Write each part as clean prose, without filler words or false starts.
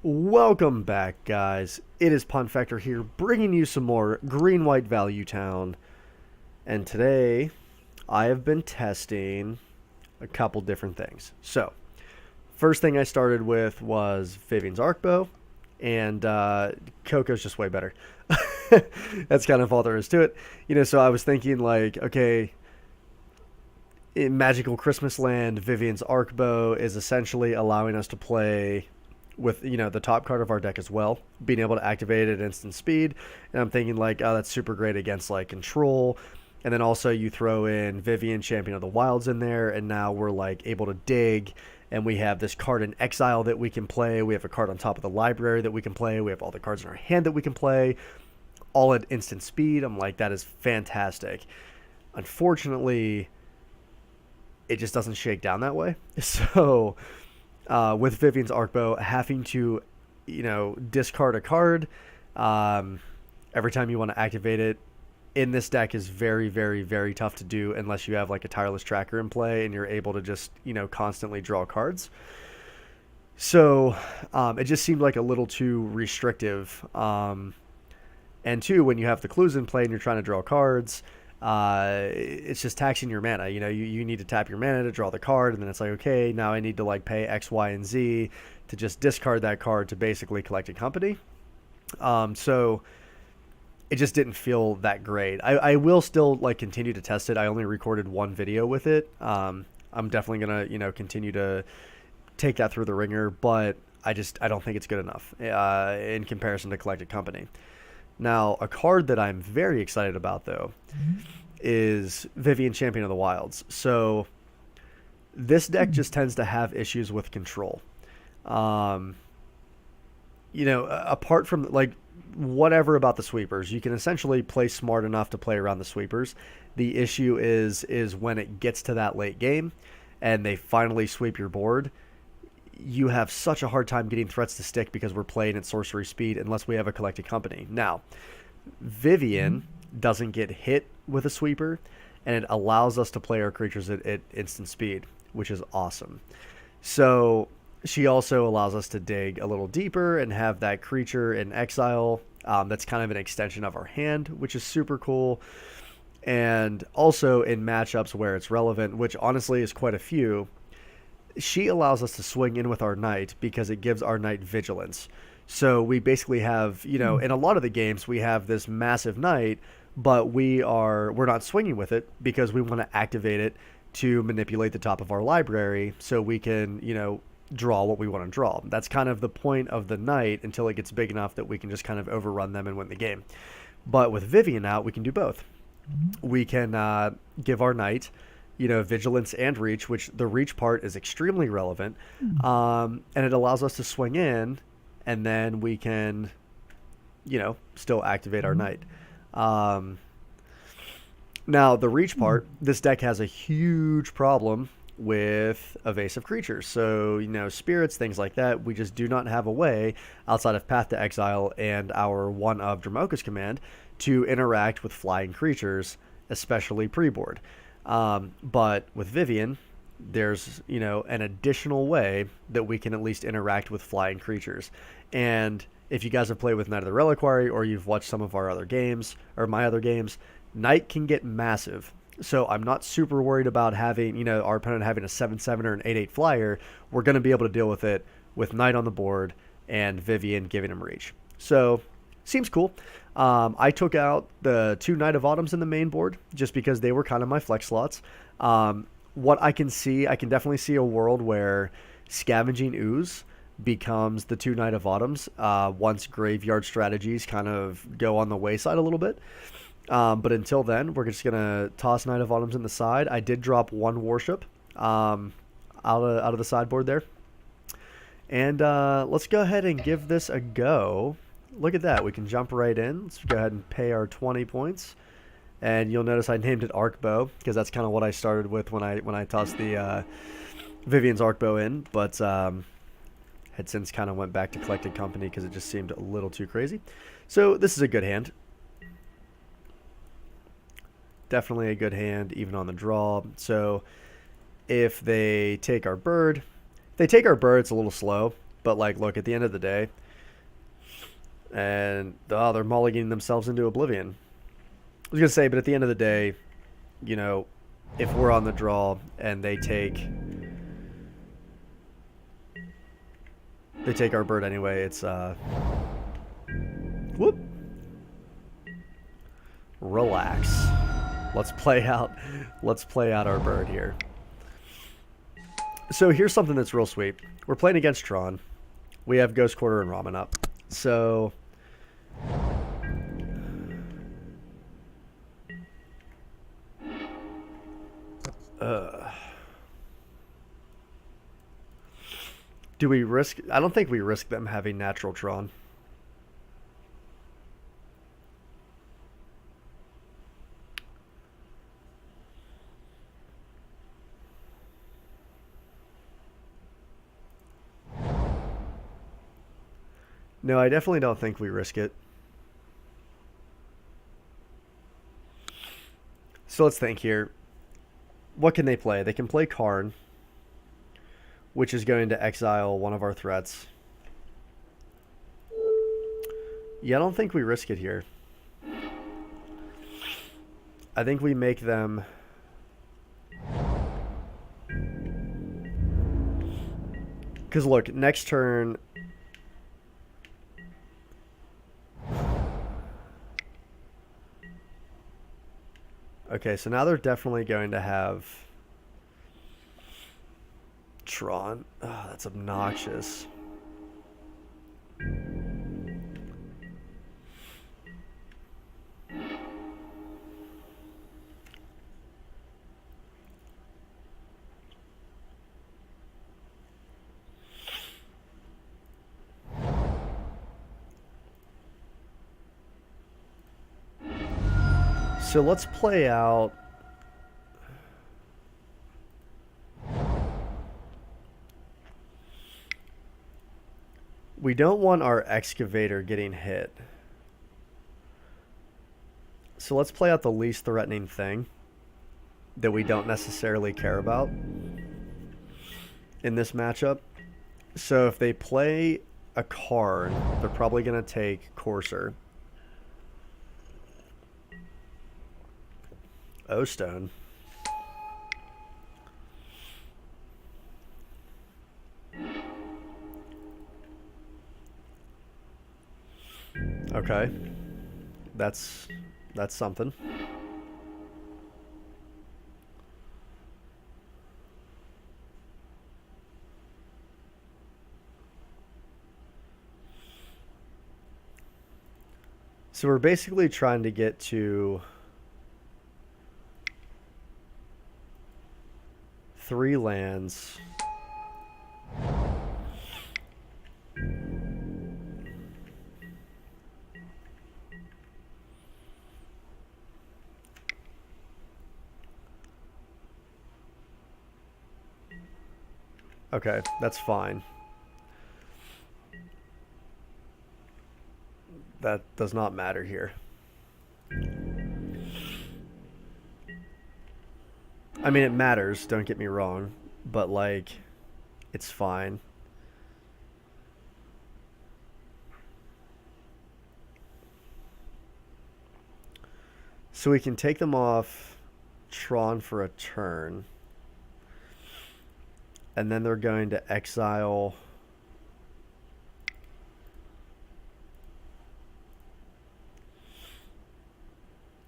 Welcome back, guys. It is Pun Factor here, bringing you some more Green-White Value Town. And today, I have been testing a couple different things. So, first thing I started with was Vivien's Arcbow, and Coco's just way better. That's kind of all there is to it. So I was thinking, like, okay, in Magical Christmas Land, Vivien's Arcbow is essentially allowing us to play with the top card of our deck as well, being able to activate it at instant speed. And I'm thinking, like, oh, that's super great against like control. And then also you throw in Vivien Champion of the Wilds in there, and now we're like able to dig, and we have this card in exile that we can play. We have a card on top of the library that we can play. We have all the cards in our hand that we can play, all at instant speed. I'm like, that is fantastic. Unfortunately, it just doesn't shake down that way. So with Vivien's Arcbow, having to, discard a card every time you want to activate it in this deck is very, very, very tough to do unless you have like a tireless tracker in play and you're able to just, constantly draw cards. So it just seemed like a little too restrictive. And two, when you have the clues in play and you're trying to draw cards, it's just taxing your mana. You need to tap your mana to draw the card, and then it's like, okay, now I need to like pay X, Y, and Z to just discard that card to basically collect a company. So it just didn't feel that great. I will still like continue to test it. I only recorded one video with it. I'm definitely gonna continue to take that through the ringer, but I don't think it's good enough in comparison to collect a company. Now, a card that I'm very excited about, though, is Vivien Champion of the Wilds. So, this deck just tends to have issues with control. Apart from, like, whatever about the sweepers, you can essentially play smart enough to play around the sweepers. The issue is when it gets to that late game, and they finally sweep your board, you have such a hard time getting threats to stick because we're playing at sorcery speed unless we have a collected company. Now, Vivien doesn't get hit with a sweeper, and it allows us to play our creatures at instant speed, which is awesome. So she also allows us to dig a little deeper and have that creature in exile. That's kind of an extension of our hand, which is super cool. And also in matchups where it's relevant, which honestly is quite a few, she allows us to swing in with our knight because it gives our knight vigilance. So we basically have, in a lot of the games, we have this massive knight, but we're not swinging with it because we want to activate it to manipulate the top of our library so we can, draw what we want to draw. That's kind of the point of the knight until it gets big enough that we can just kind of overrun them and win the game. But with Vivien out, we can do both. We can give our knight vigilance and reach, which the reach part is extremely relevant. And it allows us to swing in, and then we can, still activate our knight. Now, the reach part, this deck has a huge problem with evasive creatures. So, spirits, things like that, we just do not have a way outside of Path to Exile and our one of Dramoka's command to interact with flying creatures, especially pre-board. But with Vivien, there's, an additional way that we can at least interact with flying creatures. And if you guys have played with Knight of the Reliquary or you've watched some of our other games or my other games, Knight can get massive. So I'm not super worried about having, our opponent having a 7/7 or an 8/8 flyer. We're going to be able to deal with it with Knight on the board and Vivien giving him reach. So seems cool. I took out the 2 Knight of Autumns in the main board just because they were kind of my flex slots. What I can definitely see a world where Scavenging Ooze becomes the 2 Knight of Autumns once graveyard strategies kind of go on the wayside a little bit. But until then, we're just going to toss Knight of Autumns in the side. I did drop 1 Worship out of the sideboard there. And let's go ahead and give this a go. Look at that. We can jump right in. Let's go ahead and pay our 20 points. And you'll notice I named it Arcbow because that's kind of what I started with when I tossed the Vivien's Arcbow in. But had since kind of went back to Collected Company because it just seemed a little too crazy. So this is a good hand. Definitely a good hand, even on the draw. So if they take our bird, it's a little slow. But, like, look, at the end of the day, and, oh, they're mulliganing themselves into oblivion. I was going to say, but at the end of the day, you know, if we're on the draw and they take our bird anyway, it's, whoop. Relax. Let's play out our bird here. So here's something that's real sweet. We're playing against Tron. We have Ghost Quarter and Ramen up. So do we risk? I don't think we risk them having natural Tron. No, I definitely don't think we risk it. So let's think here. What can they play? They can play Karn, which is going to exile one of our threats. Yeah, I don't think we risk it here. I think we make them... Because look, next turn... Okay, so now they're definitely going to have Tron. Oh, that's obnoxious. So let's play out... We don't want our excavator getting hit. So let's play out the least threatening thing that we don't necessarily care about in this matchup. So if they play a Karn, they're probably going to take Courser. O-Stone. Okay. That's something. So we're basically trying to get to 3 lands. Okay, that's fine. That does not matter here. I mean, it matters, don't get me wrong, but, like, it's fine. So we can take them off Tron for a turn. And then they're going to exile...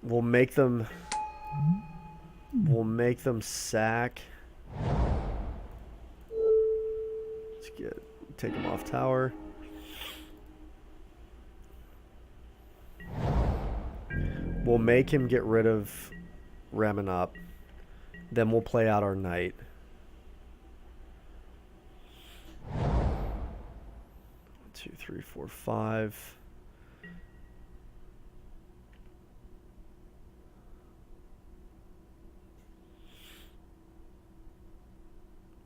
We'll make them sack. Let's take them off tower. We'll make him get rid of Ramen. Then we'll play out our knight. 1, 2, 3, 4, 5.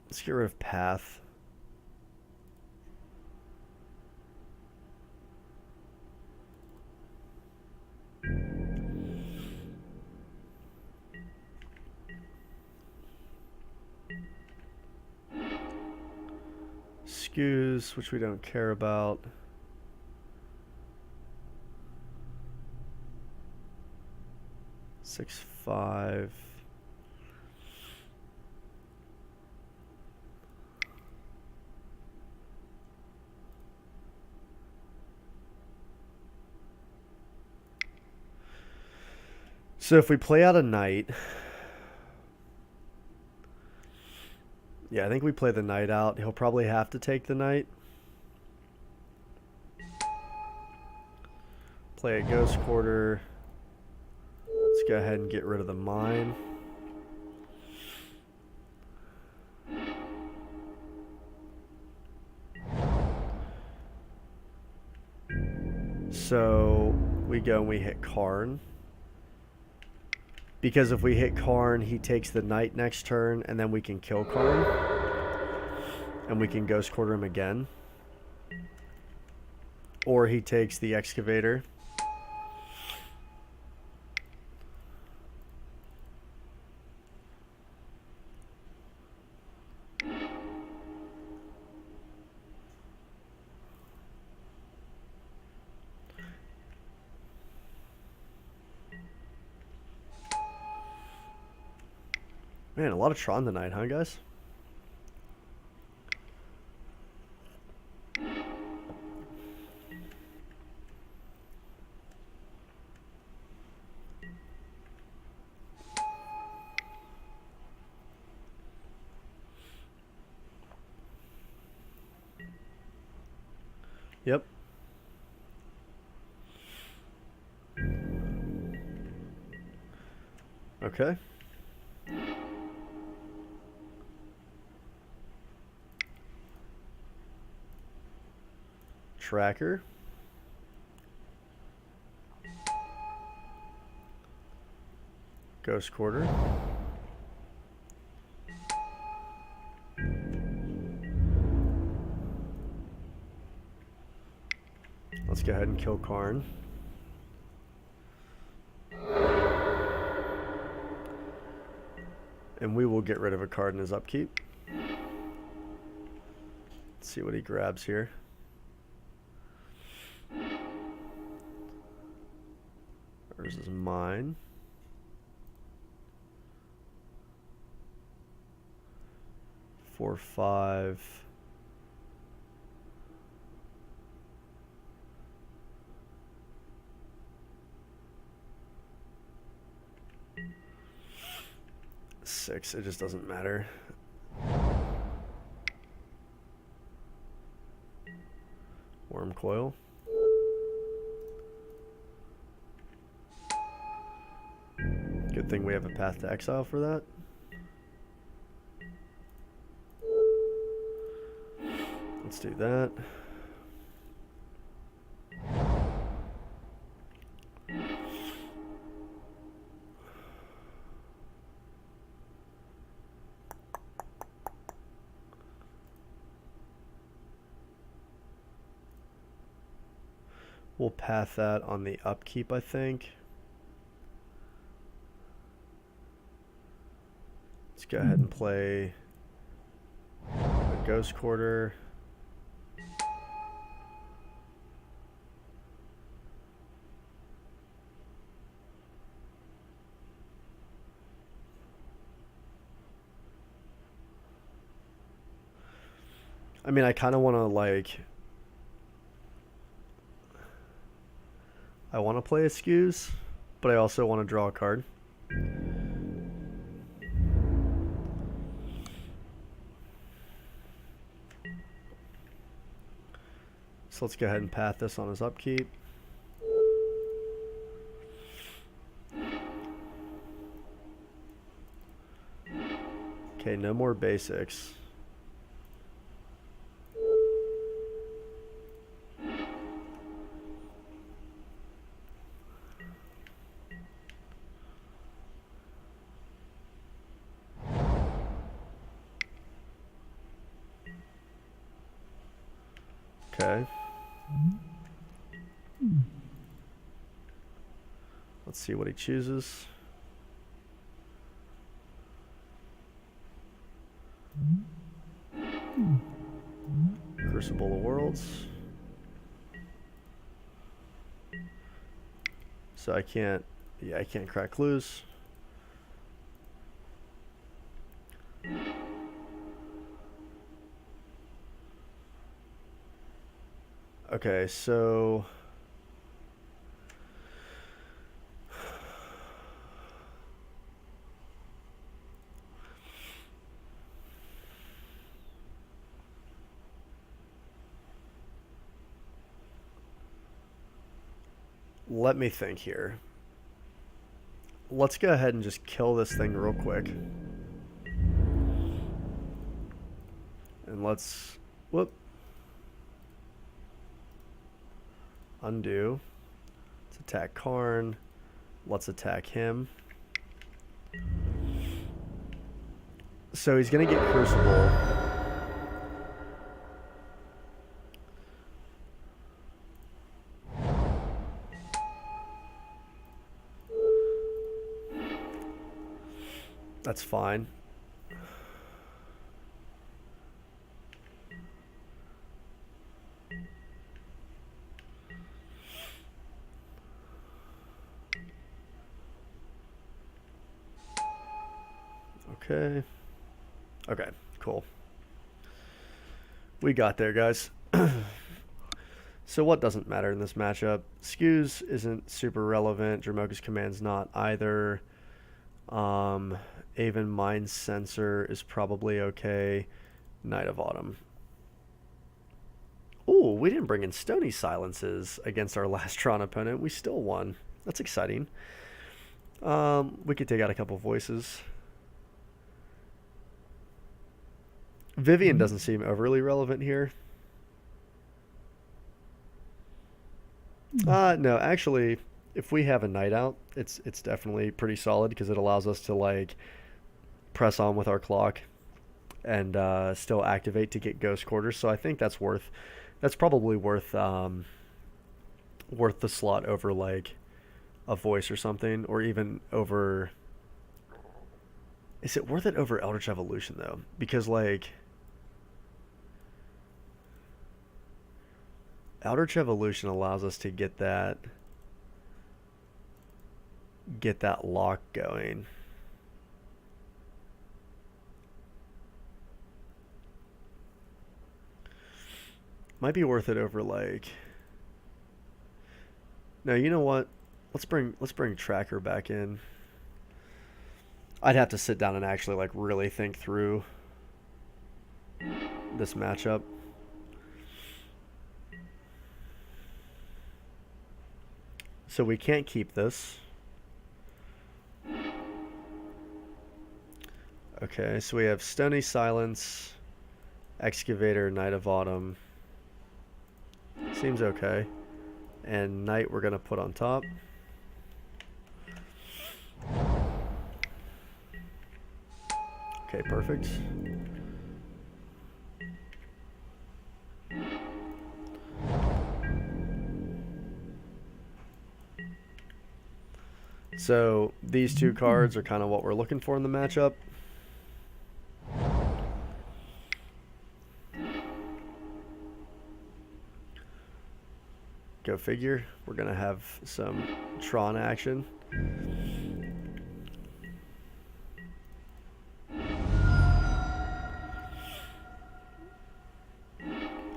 Let's get rid of path. skews, which we don't care about. Six, 5. So if we play out a knight, yeah, I think we play the knight out. He'll probably have to take the knight. Play a ghost quarter. Let's go ahead and get rid of the mine. So we go and we hit Karn. Because if we hit Karn, he takes the knight next turn, and then we can kill Karn. And we can ghost quarter him again. Or he takes the excavator. Man, a lot of Tron tonight, huh, guys? Yep. Okay. Tracker. Ghost quarter. Let's go ahead and kill Karn. And we will get rid of a card in his upkeep. Let's see what he grabs here. This is mine. Four, 5. Six, it just doesn't matter. Worm coil. Good thing we have a path to exile for that. Let's do that. We'll path that on the upkeep, I think. Let's go ahead and play a ghost quarter. I mean, I kind of want to like... I want to play a skews, but I also want to draw a card. So let's go ahead and path this on his upkeep. Okay, no more basics. Okay. Let's see what he chooses. Crucible of Worlds. So I can't, yeah, I can't crack clues. Okay, so let me think here. Let's go ahead and just kill this thing real quick. And let's, whoop. Undo. Let's attack Karn. Let's attack him. So he's going to get Crucible. That's fine. Okay. Okay, cool. We got there, guys. So what doesn't matter in this matchup? Skews isn't super relevant. Dramoka's Command's not either. Aven Mind Sensor is probably okay. Knight of Autumn. Ooh, we didn't bring in Stony Silences against our last Tron opponent. We still won. That's exciting. We could take out a couple voices. Vivien doesn't seem overly relevant here. No, actually, if we have a Night Out, it's definitely pretty solid because it allows us to like press on with our clock and still activate to get Ghost Quarters. So I think that's probably worth the slot over like a voice or something, or even over. Is it worth it over Eldritch Evolution though? Because like Eldritch Evolution allows us to get that lock going. Might be worth it over like. No, you know what? Let's bring Tracker back in. I'd have to sit down and actually like really think through this matchup. So we can't keep this. Okay, so we have Stony Silence, Excavator, Knight of Autumn. Seems okay. And Knight we're going to put on top. Okay, perfect. So these two cards are kind of what we're looking for in the matchup. Go figure. We're going to have some Tron action.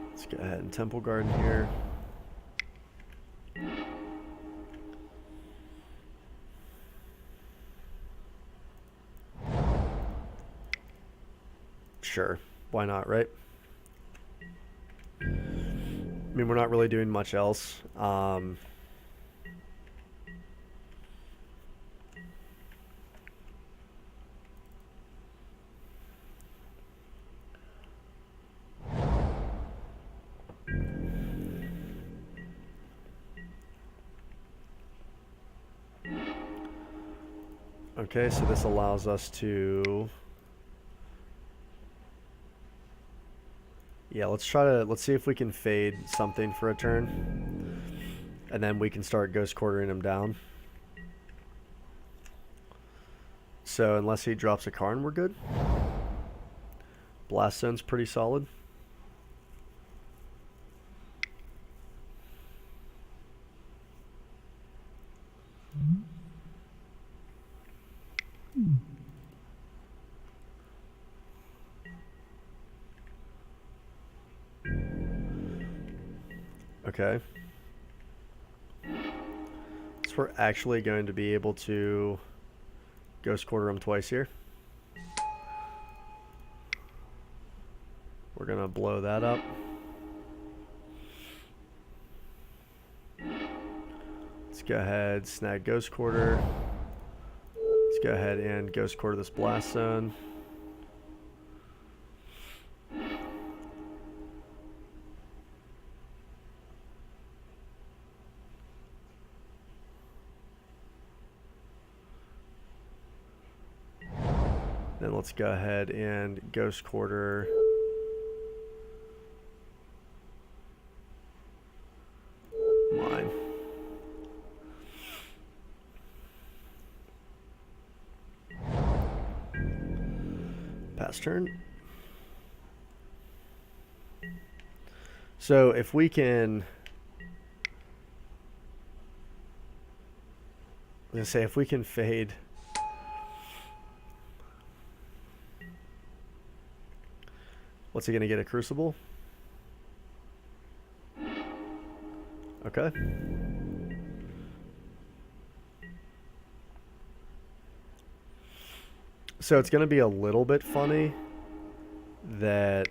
Let's go ahead and Temple Garden here. Sure, why not, right? I mean, we're not really doing much else. Okay, so this allows us to... Yeah, let's see if we can fade something for a turn. And then we can start Ghost Quartering him down. So unless he drops a Karn, we're good. Blast Zone's pretty solid. Okay. So we're actually going to be able to Ghost Quarter them twice here. We're going to blow that up. Let's go ahead, snag Ghost Quarter. Let's go ahead and Ghost Quarter this Blast Zone. Then let's go ahead and Ghost Quarter mine. Pass turn. So if we can, I'm gonna say if we can fade what's he gonna get, a Crucible? Okay. So it's gonna be a little bit funny that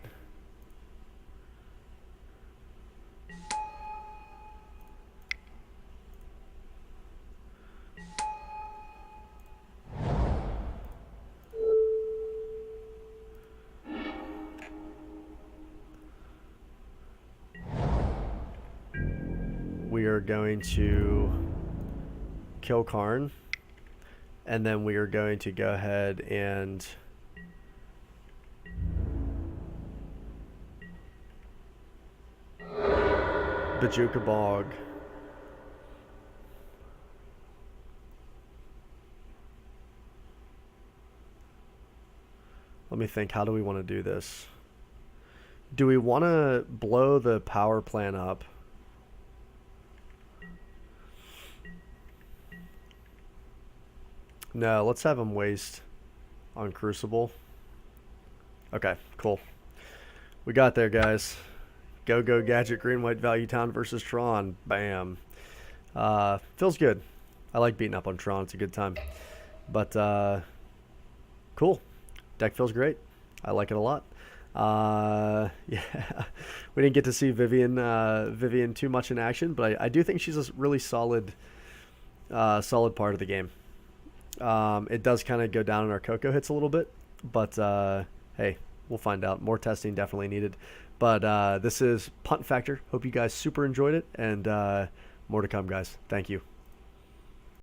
we are going to kill Karn, and then we are going to go ahead and Bajuka Bog. Let me think, how do we want to do this? Do we want to blow the power plant up? No, let's have him waste on Crucible. Okay, cool. We got there, guys. Go Gadget Green White Value Town versus Tron. Bam. Feels good. I like beating up on Tron. It's a good time. But cool. Deck feels great. I like it a lot. Yeah, we didn't get to see Vivien too much in action, but I do think she's a really solid part of the game. It does kind of go down in our Coco hits a little bit, but hey, we'll find out. More testing definitely needed. But this is Punt Factor. Hope you guys super enjoyed it, and more to come, guys. Thank you.